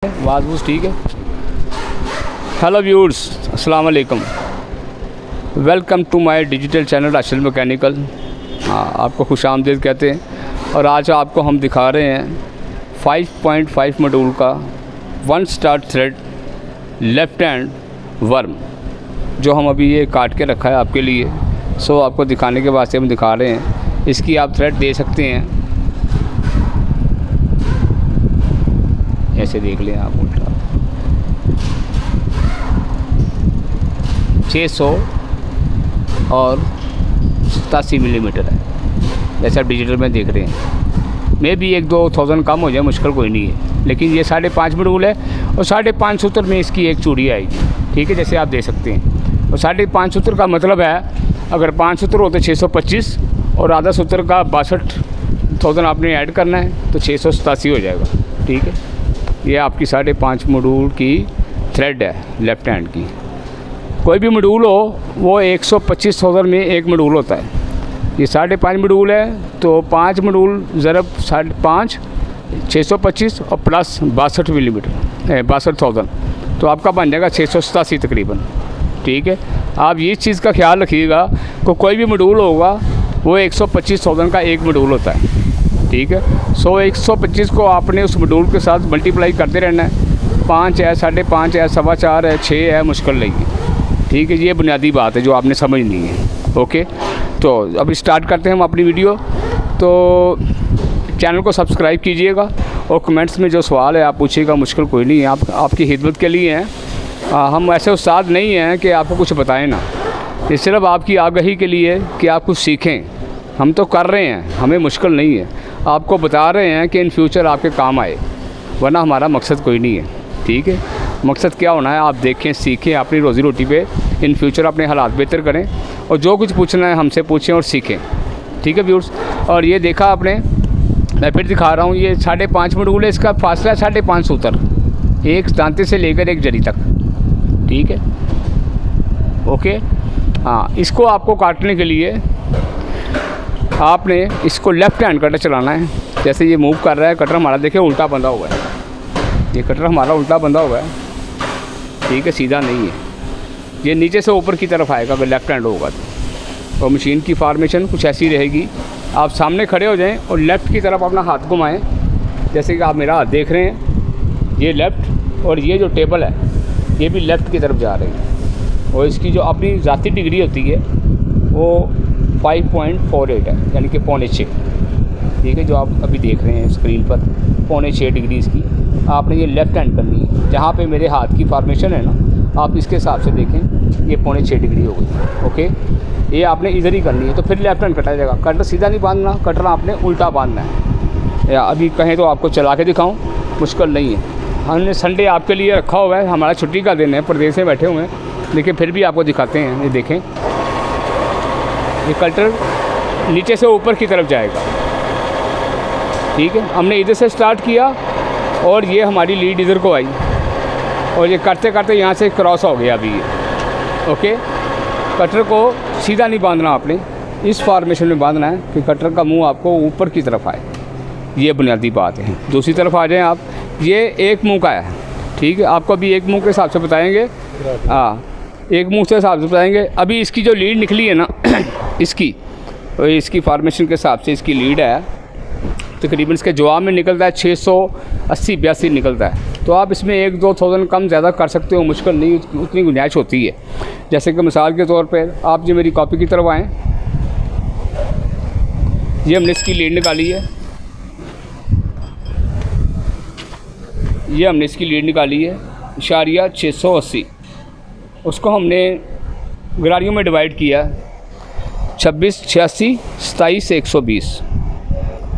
आवाज़ वूज़ ठीक है। हेलो व्यूअर्स, अस्सलाम वालेकुम। Welcome to my digital channel Rashid mechanical. आपको खुशामदीद कहते हैं। और आज आपको हम दिखा रहे हैं 5.5 मॉड्यूल का 1 star thread left hand worm, जो हम अभी ये काट के रखा है आपके लिए। सो आपको दिखाने के वास्ते हम दिखा रहे हैं। इसकी आप थ्रेड दे सकते हैं, ऐसे देख लें आप। उल्टा 600 और 87 मिलीमीटर है, जैसे आप डिजिटल में देख रहे हैं। मे भी 1-2 कम हो जाए, मुश्किल कोई नहीं है। लेकिन ये 5.5 मॉड्यूल है और 5.5 सूत्र में इसकी एक चूड़ी आएगी, ठीक है, जैसे आप देख सकते हैं। और 5.5 सूत्र का मतलब है, अगर 5 सूत्र होते 625 और आधा सूत्र का 62,000 आपने ऐड करना है तो 687 हो जाएगा, ठीक है। ये आपकी 5.5 मॉड्यूल की थ्रेड है लेफ़्ट हैंड की। कोई भी मॉड्यूल हो वो 125,000 में एक मॉड्यूल होता है। ये 5.5 मॉड्यूल है तो 5 मॉड्यूल ज़रब 5.5 625 और प्लस 62 मिलीमीटर 62,000, तो आपका बन जाएगा 687 तकरीबन, ठीक है। आप ये चीज़ का ख्याल रखिएगा कि कोई भी मॉड्यूल होगा वो 125,000 का एक मॉड्यूल होता है, ठीक है। 125 को आपने उस मॉड्यूल के साथ मल्टीप्लाई करते रहना है। 5 है, 5.5 है, 4.25 है, 6 है, मुश्किल नहीं है, ठीक है। ये बुनियादी बात है जो आपने समझनी है, ओके। तो अब स्टार्ट करते हैं हम अपनी वीडियो। तो चैनल को सब्सक्राइब कीजिएगा और कमेंट्स में जो सवाल है आप पूछिएगा, मुश्किल कोई नहीं है, आपकी खिदमत के लिए हैं। हम ऐसे उस्ताद नहीं हैं कि आपको कुछ बताएं ना, ये सिर्फ आपकी आगाही के लिए कि आप कुछ सीखें। हम तो कर रहे हैं, हमें मुश्किल नहीं है, आपको बता रहे हैं कि इन फ्यूचर आपके काम आए, वरना हमारा मकसद कोई नहीं है, ठीक है। मकसद क्या होना है, आप देखें, सीखें, अपनी रोज़ी रोटी पे इन फ्यूचर अपने हालात बेहतर करें और जो कुछ पूछना है हमसे पूछें और सीखें, ठीक है व्यूअर्स। और ये देखा आपने, मैं फिर दिखा रहा हूँ, ये 5.5 मॉड्यूल है, इसका फासला है 5.5 सूत्र, एक दांते से लेकर एक जड़ी तक, ठीक है, ओके। हाँ, इसको आपको काटने के लिए आपने इसको लेफ़्ट हैंड कटर चलाना है। जैसे ये मूव कर रहा है कटर हमारा, देखिए उल्टा बंधा हुआ है, ये कटर हमारा उल्टा बंधा हुआ है, ठीक है, सीधा नहीं है। ये नीचे से ऊपर की तरफ आएगा अगर लेफ़्ट हैंड होगा तो। और मशीन की फॉर्मेशन कुछ ऐसी रहेगी, आप सामने खड़े हो जाएं और लेफ़्ट की तरफ अपना हाथ घुमाएं, जैसे कि आप मेरा हाथ देख रहे हैं, ये लेफ़्ट, और ये जो टेबल है ये भी लेफ़्ट की तरफ जा रही है। और इसकी जो अपनी ज़ाती डिग्री होती है वो 5.48 है, यानी कि 5.6, ठीक है, जो आप अभी देख रहे हैं स्क्रीन पर, 5.6 डिग्री इसकी। आपने ये लेफ़्ट हैंड करनी है, जहाँ पे मेरे हाथ की फॉर्मेशन है ना, आप इसके हिसाब से देखें, ये 5.6 डिग्री हो गई, ओके। ये आपने इधर ही करनी है, तो फिर लेफ़्ट हैंड कटा जाएगा। कटर सीधा नहीं बांधना, कटर आपने उल्टा बांधना है। या अभी कहें तो आपको चला के दिखाऊँ, मुश्किल नहीं है। हमने संडे आपके लिए रखा हुआ है, हमारा छुट्टी का दिन है, प्रदेश में बैठे हुए हैं, लेकिन फिर भी आपको दिखाते हैं। ये देखें, ये कटर नीचे से ऊपर की तरफ जाएगा, ठीक है। हमने इधर से स्टार्ट किया और ये हमारी लीड इधर को आई और ये करते करते यहाँ से क्रॉस हो गया अभी ये, ओके। कटर को सीधा नहीं बांधना, आपने इस फॉर्मेशन में बांधना है कि कटर का मुंह आपको ऊपर की तरफ आए, ये बुनियादी बात है। दूसरी तरफ आ जाएं आप, ये एक मुंह का है, ठीक है। आपको अभी एक मुंह के हिसाब से बताएंगे, हाँ, एक मुंह से हिसाब से बताएंगे। अभी इसकी जो लीड निकली है ना इसकी फॉर्मेशन के हिसाब से इसकी लीड है, तकरीबन इसके जवाब में निकलता है 680-82 निकलता है। तो आप इसमें 1-2 कम ज़्यादा कर सकते हो, मुश्किल नहीं, उतनी गुंजाइश होती है। जैसे कि मिसाल के तौर पे आप जो मेरी कॉपी की तरफ आएँ, ये हमने इसकी लीड निकाली है, ये हमने इसकी लीड निकाली है 680, उसको हमने गरारियों में डिवाइड किया, 26, 86, 27, 120,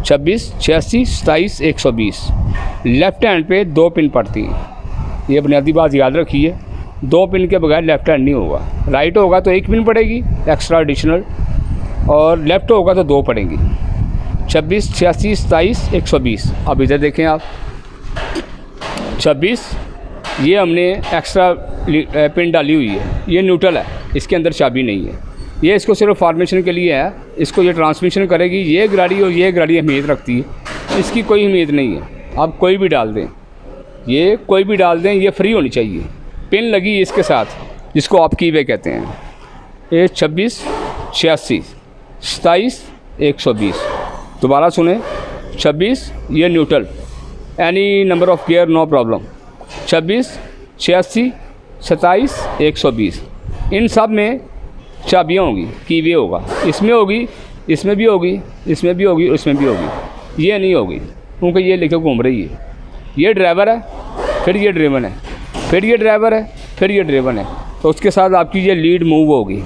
26, 86, 27, 120। लेफ़्ट हैंड पे 2 पिन पड़ती हैं, ये बुनियादी बात याद रखिए। 2 पिन के बगैर लेफ़्ट हैंड नहीं होगा। राइट होगा तो 1 पिन पड़ेगी एक्स्ट्रा एडिशनल, और लेफ़्ट होगा तो 2 पड़ेंगी। 26, 86, 27, 120। अब इधर देखें आप, 26 ये हमने एक्स्ट्रा पिन डाली हुई है, ये न्यूट्रल है, इसके अंदर चाबी नहीं है, ये इसको सिर्फ फॉर्मेशन के लिए है, इसको ये ट्रांसमिशन करेगी। ये गाड़ी और ये गाड़ी अहमियत रखती है, इसकी कोई अहमियत नहीं है, आप कोई भी डाल दें, ये कोई भी डाल दें, ये फ्री होनी चाहिए। पिन लगी इसके साथ, जिसको आप कीवे कहते हैं। ये 26 86 27 120। दोबारा सुने, 26 ये neutral, any number of gear no problem. 26 86 27 120। इन सब में चाबियाँ होंगी, कीवे होगा, इसमें होगी, इसमें भी होगी, इसमें भी होगी, इसमें भी होगी। ये नहीं होगी क्योंकि ये लेके घूम रही है। ये ड्राइवर है, फिर ये ड्रेवन है, फिर ये ड्राइवर है, फिर ये ड्रेवन है, तो उसके साथ आपकी ये लीड मूव होगी।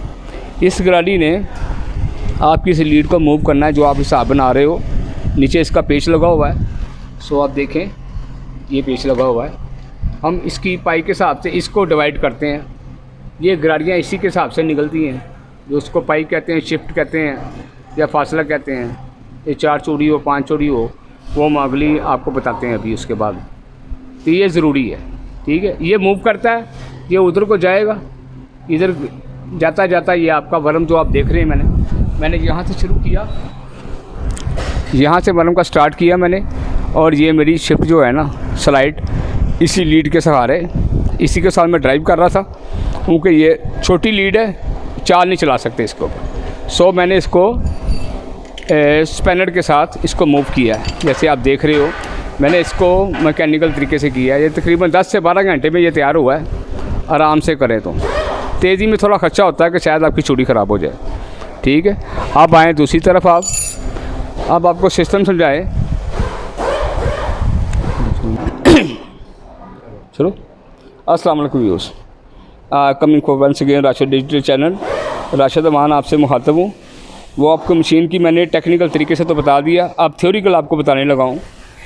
इस गाड़ी ने आपकी इस लीड को मूव करना है जो आप हिसाब बना रहे हो। नीचे इसका पेच लगा हुआ है, सो आप देखें ये पेच लगा हुआ है। हम इसकी पाई के हिसाब से इसको डिवाइड करते हैं। ये गाड़ियाँ इसी के हिसाब से निकलती हैं, जो उसको पाई कहते हैं, शिफ्ट कहते हैं या फासला कहते हैं। ये 4 चौड़ी हो 5 चौड़ी हो, वो हम अगली आपको बताते हैं अभी उसके बाद। तो ये ज़रूरी है, ठीक है। ये मूव करता है, ये उधर को जाएगा, इधर जाता जाता ये आपका वर्म जो आप देख रहे हैं, मैंने यहाँ से शुरू किया, यहाँ से वर्म का स्टार्ट किया मैंने, और ये मेरी शिफ्ट जो है ना स्लाइड, इसी लीड के सहारे, इसी के साथ मैं ड्राइव कर रहा था क्योंकि ये छोटी लीड है, 4 नहीं चला सकते इसको। सो मैंने इसको स्पैनर के साथ इसको मूव किया है। जैसे आप देख रहे हो, मैंने इसको मैकेनिकल तरीके से किया है। ये तकरीबन 10 से 12 घंटे में ये तैयार हुआ है। आराम से करें तो तेज़ी में थोड़ा खर्चा होता है कि शायद आपकी चूड़ी ख़राब हो जाए, ठीक है। आप आएँ दूसरी तरफ, अब आपको सिस्टम समझाए। चलो, अस्सलाम वालेकुम viewers, coming for once again Rashid digital channel. Rashid Aman आपसे मुखातब हूँ। वो आपको मशीन की मैंने टेक्निकल तरीके से तो बता दिया, अब थ्योरिकल आपको बताने लगा हूँ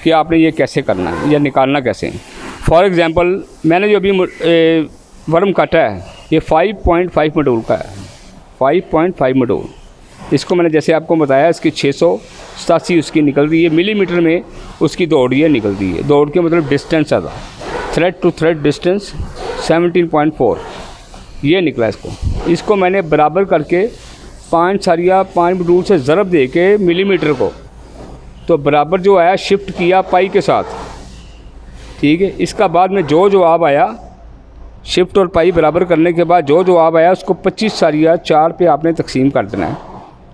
कि आपने ये कैसे करना है या निकालना कैसे। फॉर एग्ज़ाम्पल, मैंने जो अभी वर्म काटा है ये 5.5 मॉड्यूल का है, 5.5 मॉड्यूल। इसको मैंने जैसे आपको बताया, इसकी 687 उसकी निकल रही है, मिलीमीटर में उसकी दौड़ ये निकल रही है। दौड़ के मतलब डिस्टेंस ज़्यादा, थ्रेड टू थ्रेड डिस्टेंस 17.4 ये निकला। इसको मैंने बराबर करके 5 सारिया 5 मॉड्यूल से ज़रब दे के मिलीमीटर को, तो बराबर जो आया शिफ्ट किया पाई के साथ, ठीक है। इसका बाद में जो जवाब आया, शिफ्ट और पाई बराबर करने के बाद जो जवाब आया उसको 25 सारिया 4 पे आपने तकसीम कर देना है,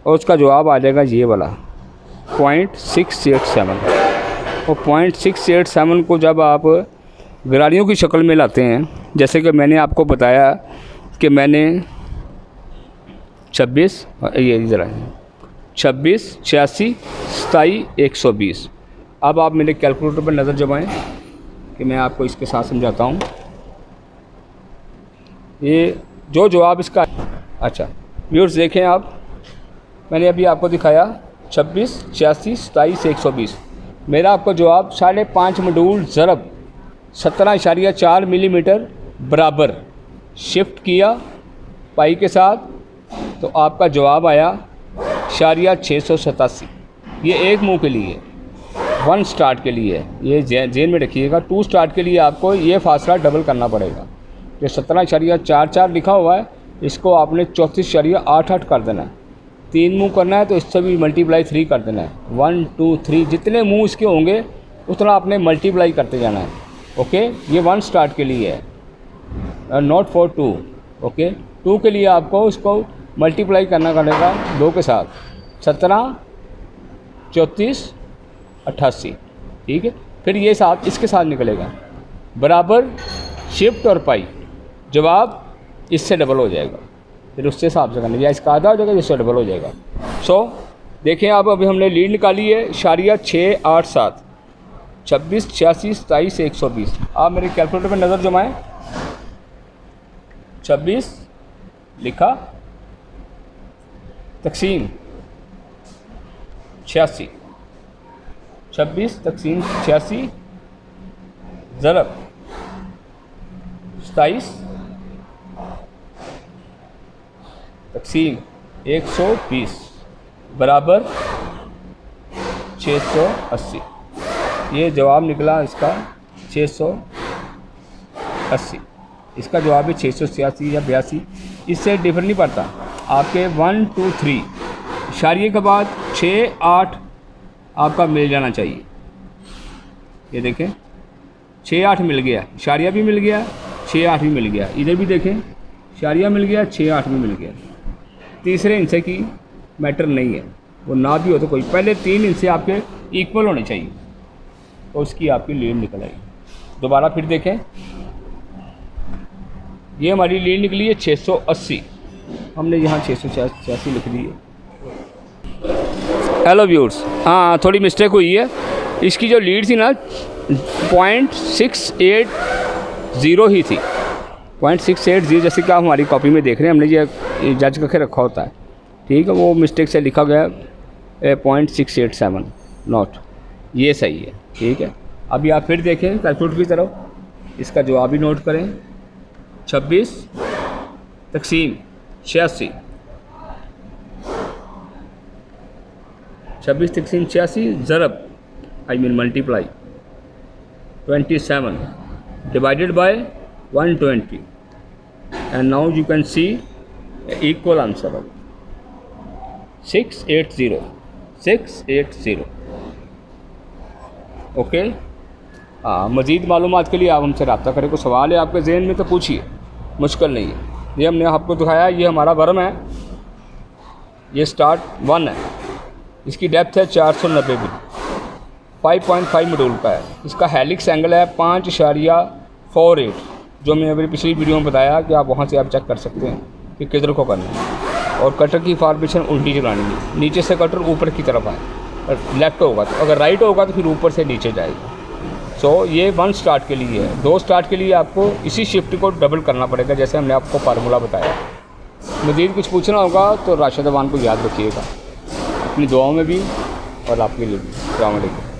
और उसका जवाब आ जाएगा ये वाला 0.687। और 0.687 को जब आप गाड़ियों की शक्ल में लाते हैं, जैसे कि मैंने आपको बताया कि मैंने 26 ये ज़रा 26 86 27 120। अब आप मेरे कैलकुलेटर पर नज़र जमाएं कि मैं आपको इसके साथ समझाता हूँ। ये जो जवाब इसका, अच्छा व्यूअर्स देखें आप, मैंने अभी आपको दिखाया 26 86 27 120। मेरा आपको जवाब 5.5 मॉड्यूल ज़रब 17.4 मिलीमीटर बराबर शिफ्ट किया पाई के साथ, तो आपका जवाब आया 687। ये एक मुँह के लिए, 1 स्टार्ट के लिए, ये जेन में रखिएगा। 2 स्टार्ट के लिए आपको ये फासला डबल करना पड़ेगा। जो 17.44 लिखा हुआ है, इसको आपने 34.88 कर देना है। 3 मुँह करना है तो इससे भी मल्टीप्लाई 3 कर देना है। 1 2 3 जितने मुँह इसके होंगे उतना आपने मल्टीप्लाई करते जाना है। ओके, ये 1 स्टार्ट के लिए है, नॉट फॉर 2। ओके, 2 के लिए आपको इसको मल्टीप्लाई करना पड़ेगा 2 के साथ, 17 34 88, ठीक है। फिर ये साथ इसके साथ निकलेगा बराबर शिफ्ट और पाई, जवाब इससे डबल हो जाएगा। फिर उससे हिसाब से करना, या इसका आधा हो जाएगा, इससे डबल हो जाएगा। सो देखें आप, अभी हमने लीड निकाली है 687 26 86 27 120। आप मेरे कैलकुलेटर पर नज़र जमाएं। 26 लिखा, तकसीम 86, 26 तकसीम 86 ज़रब 27 तकसीम 120 बराबर 680। ये जवाब निकला इसका 680। इसका जवाब है 686 या 82। इससे डिफर नहीं पड़ता। आपके 1 2 3 इशारिये के बाद 6 8 आपका मिल जाना चाहिए। ये देखें 6-8 मिल गया, इशारिया भी मिल गया, 6-8 भी मिल गया। इधर भी देखें, इशारिया मिल गया, 6-8 भी मिल गया। तीसरे हिस्से की मैटर नहीं है, वो ना भी हो तो कोई, पहले 3 हिस्से आपके इक्वल होने चाहिए तो उसकी आपकी लीड निकल आएगी। दोबारा फिर देखें, ये हमारी लीड निकली है 680, हमने यहाँ 686 लिख दी है। हेलो व्यूअर्स, हाँ थोड़ी मिस्टेक हुई है, इसकी जो लीड थी ना 0.680 ही थी, 0.680, जैसे कि आप हमारी कॉपी में देख रहे हैं, हमने ये जज करके रखा होता है, ठीक है, वो मिस्टेक से लिखा गया 0.687 नॉट, ये सही है, ठीक है। अभी आप फिर देखें कैलकुलेटर की तरफ, इसका जवाब भी नोट करें, 26 तकसीम 86, 26 तकसीम 86 ज़रब multiply 27 divided by 120, and now you can see equal answer of 680। Okay, हाँ, मज़ीद मालूमात के लिए आप हमसे रब्ता करें। कोई सवाल है आपके जहन में तो पूछिए, मुश्किल नहीं है। ये हमने आपको दिखाया, ये हमारा वर्म है, ये स्टार्ट 1 है, इसकी डेप्थ है 490 भी, 5.5 मॉड्यूल का है। इसका हेलिक्स एंगल है 5.48, जो मैंने अभी पिछली वीडियो में बताया कि आप वहाँ से आप चेक कर सकते हैं कि किधर को करना है। और कटर की फॉर्मेशन उल्टी चलानी है, नीचे से कटर ऊपर की तरफ आए, लेफ़्ट होगा तो, अगर राइट होगा तो फिर ऊपर से नीचे जाएगा। सो ये 1 स्टार्ट के लिए है। 2 स्टार्ट के लिए आपको इसी शिफ्ट को डबल करना पड़ेगा, जैसे हमने आपको फार्मूला बताया। मज़ीद कुछ पूछना होगा तो राशिद अवान को याद रखिएगा, अपनी दुआओं में भी और आपके लिए भी। अस्सलाम वालेकुम।